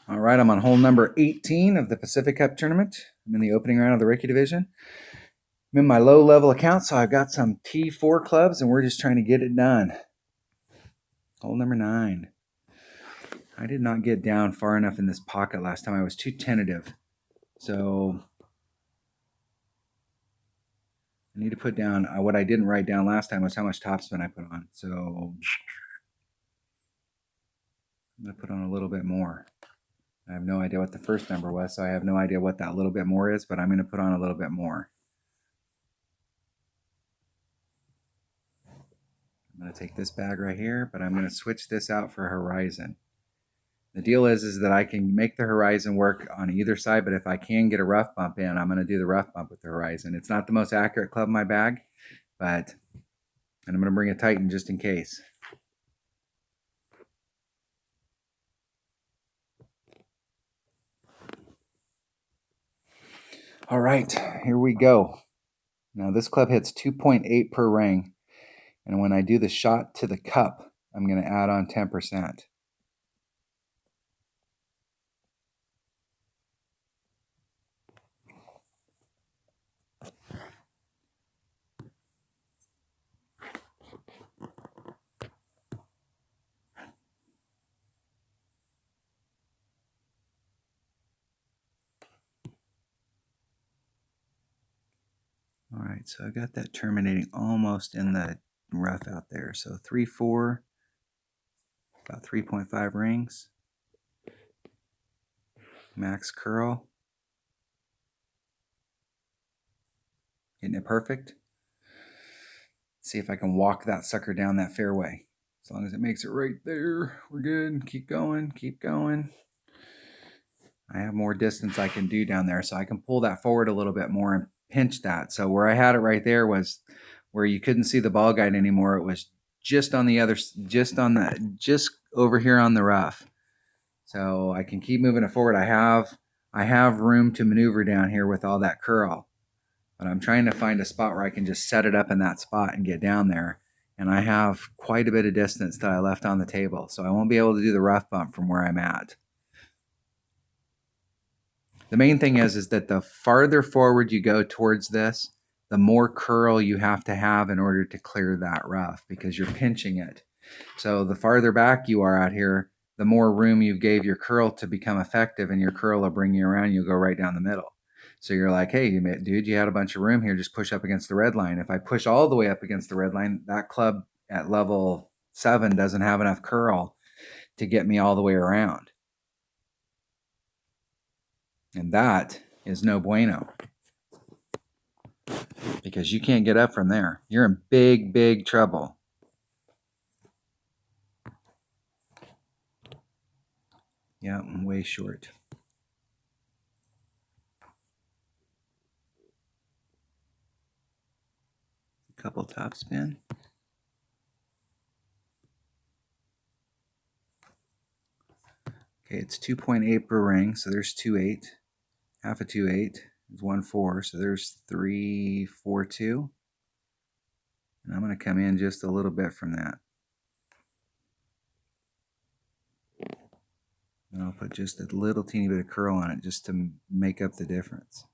All right, I'm on hole number 18 of the Pacific Cup tournament. I'm in the opening round of the Ricky division. I'm in my low-level account, so I've got some T4 clubs, and we're just trying to get it done. Hole number 9. I did not get down far enough in this pocket last time. I was too tentative. So I need to put down what I didn't write down last time was how much topspin I put on. So I'm going to put on a little bit more. I have no idea what the first number was, so I have no idea what that little bit more is, but I'm going to put on a little bit more. I'm going to take this bag right here, but I'm going to switch this out for Horizon. The deal is that I can make the Horizon work on either side, but if I can get a rough bump in, I'm going to do the rough bump with the Horizon. It's not the most accurate club in my bag, and I'm going to bring a Titan just in case. All right, here we go. Now this club hits 2.8 per ring, and when I do the shot to the cup, I'm going to add on 10%. All right, so I got that terminating almost in the rough out there. So 3-4, about 3.5 rings. Max curl. Hitting it perfect. See if I can walk that sucker down that fairway. As long as it makes it right there, we're good. Keep going, keep going. I have more distance I can do down there, so I can pull that forward a little bit more and pinch that. So where I had it right there was where you couldn't see the ball guide anymore. It was just on the other, just over here on the rough. So I can keep moving it forward. I have room to maneuver down here with all that curl, but I'm trying to find a spot where I can just set it up in that spot and get down there. And I have quite a bit of distance that I left on the table, so I won't be able to do the rough bump from where I'm at. The main thing is that the farther forward you go towards this, the more curl you have to have in order to clear that rough, because you're pinching it. So the farther back you are out here, the more room you gave your curl to become effective, and your curl will bring you around. You'll go right down the middle. So you're like, hey, dude, you had a bunch of room here. Just push up against the red line. If I push all the way up against the red line, that club at level 7 doesn't have enough curl to get me all the way around. And that is no bueno, because you can't get up from there. You're in big, big trouble. Yeah, I'm way short. A couple topspin. Okay, it's 2.8 per ring, so there's 2.8. Half of 2.8 is 1.4, so there's 3.42. And I'm going to come in just a little bit from that. And I'll put just a little teeny bit of curl on it just to make up the difference.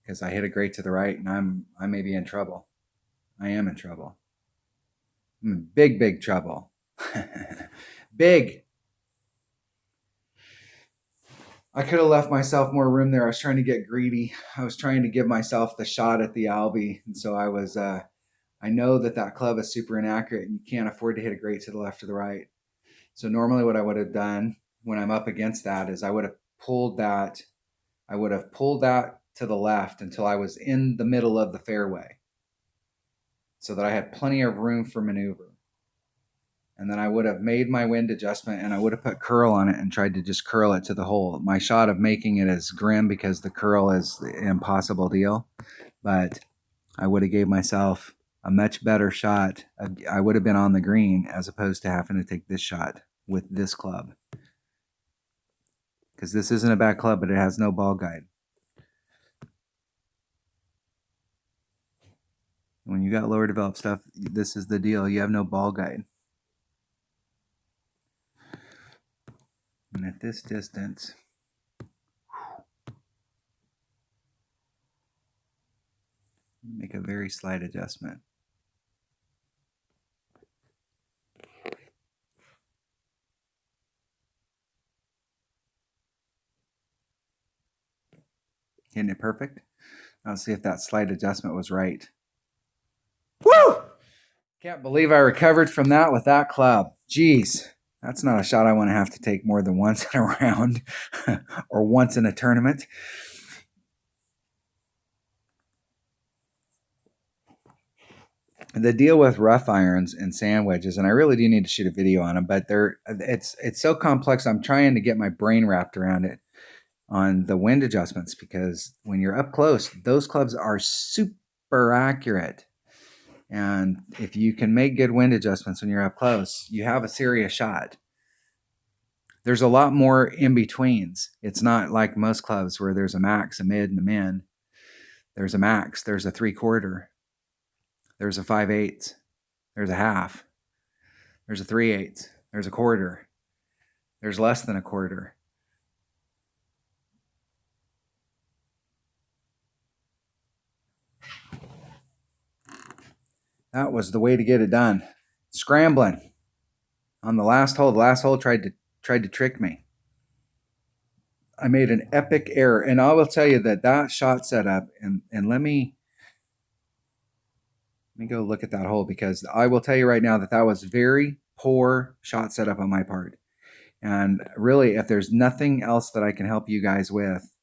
Because I hit it great to the right, and I may be in trouble. I am in trouble. I'm in big, big trouble. Big. I could have left myself more room there. I was trying to get greedy. I was trying to give myself the shot at the Albie. And so I was, I know that club is super inaccurate, and you can't afford to hit it great to the left or the right. So normally what I would have done when I'm up against that is I would have pulled that to the left until I was in the middle of the fairway, so that I had plenty of room for maneuver. And then I would have made my wind adjustment, and I would have put curl on it and tried to just curl it to the hole. My shot of making it is grim because the curl is an impossible deal, but I would have gave myself a much better shot. I would have been on the green as opposed to having to take this shot with this club, because this isn't a bad club, but it has no ball guide. When you got lower developed stuff, this is the deal. You have no ball guide. And at this distance, make a very slight adjustment. Isn't it perfect? I'll see if that slight adjustment was right. Woo! Can't believe I recovered from that with that club. Jeez, that's not a shot I want to have to take more than once in a round or once in a tournament. The deal with rough irons and sand wedges, and I really do need to shoot a video on them, but it's so complex. I'm trying to get my brain wrapped around it on the wind adjustments, because when you're up close, those clubs are super accurate. And if you can make good wind adjustments when you're up close, you have a serious shot. There's a lot more in betweens. It's not like most clubs where there's a max, a mid, and a min. There's a max, there's a 3/4, there's a 5/8, there's a half, there's a 3/8, there's a quarter, there's less than a quarter. That was the way to get it done. Scrambling on the last hole. The last hole tried to trick me. I made an epic error, and I will tell you that shot setup, and let me go look at that hole, because I will tell you right now that was very poor shot setup on my part. And really, if there's nothing else that I can help you guys with,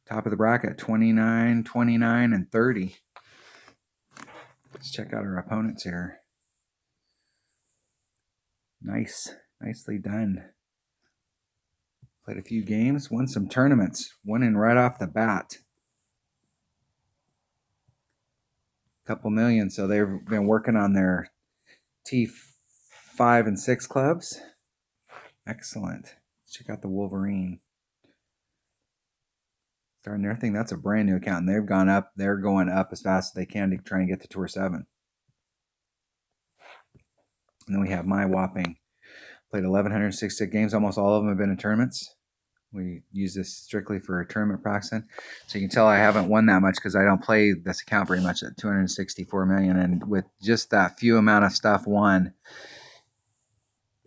top of the bracket, 29, 29, and 30. Let's check out our opponents here. Nicely done. Played a few games, won some tournaments, won in right off the bat. Couple million, so they've been working on their T5 and 6 clubs. Excellent. Let's check out the Wolverine. Starting their thing, that's a brand new account, and they've gone up. They're going up as fast as they can to try and get to Tour 7. And then we have my whopping, played 1,166 games. Almost all of them have been in tournaments. We use this strictly for tournament practicing. So you can tell I haven't won that much because I don't play this account very much at 264 million. And with just that few amount of stuff won,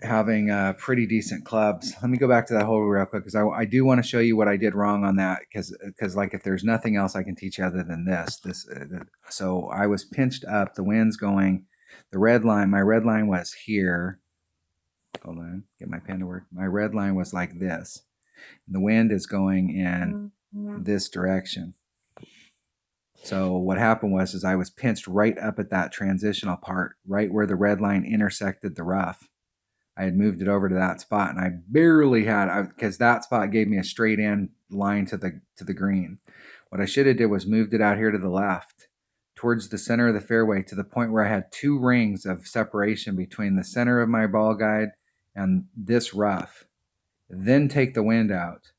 having pretty decent clubs. Let me go back to that hole real quick, because I do want to show you what I did wrong on that, because like, if there's nothing else I can teach you other than this. So I was pinched up, the wind's going, the red line, my red line was here. Hold on, get my pen to work. My red line was like this. The wind is going in this direction. So what happened was I was pinched right up at that transitional part, right where the red line intersected the rough. I had moved it over to that spot, and I barely had, because that spot gave me a straight in line to the green. What I should have did was moved it out here to the left, towards the center of the fairway, to the point where I had 2 rings of separation between the center of my ball guide and this rough. Then take the wind out.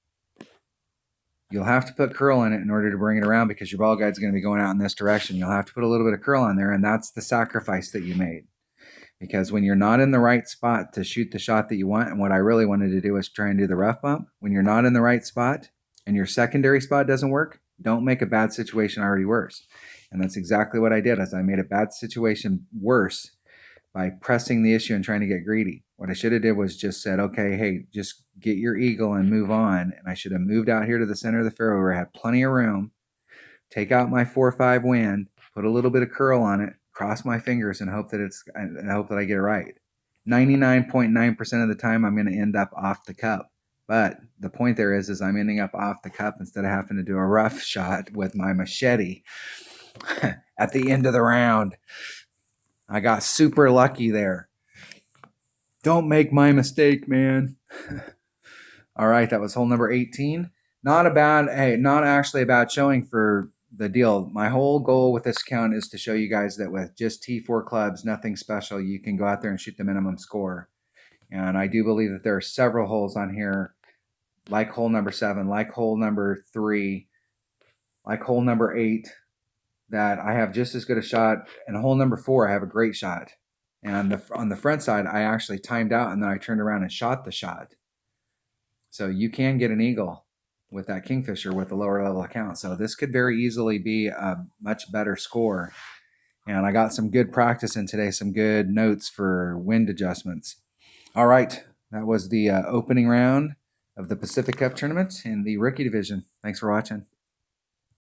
You'll have to put curl in it in order to bring it around, because your ball guide's going to be going out in this direction. You'll have to put a little bit of curl on there, and that's the sacrifice that you made. Because when you're not in the right spot to shoot the shot that you want, and what I really wanted to do was try and do the rough bump, when you're not in the right spot and your secondary spot doesn't work, don't make a bad situation already worse. And that's exactly what I did, as I made a bad situation worse by pressing the issue and trying to get greedy. What I should have did was just said, okay, hey, just get your eagle and move on. And I should have moved out here to the center of the fairway where I had plenty of room, take out my 4-5 wind, put a little bit of curl on it, cross my fingers, and hope that I get it right. 99.9% of the time, I'm going to end up off the cup. But the point there is I'm ending up off the cup instead of having to do a rough shot with my machete at the end of the round. I got super lucky there. Don't make my mistake, man. All right, that was hole number 18. Not actually a bad showing for the deal. My whole goal with this account is to show you guys that with just T4 clubs, nothing special, you can go out there and shoot the minimum score. And I do believe that there are several holes on here, like hole number 7, like hole number 3, like hole number 8, that I have just as good a shot. And hole number 4, I have a great shot. And on the front side, I actually timed out and then I turned around and shot the shot. So you can get an eagle with that kingfisher with a lower level account. So this could very easily be a much better score. And I got some good practice in today, some good notes for wind adjustments. All right, that was the opening round of the Pacific Cup tournament in the rookie division. Thanks for watching.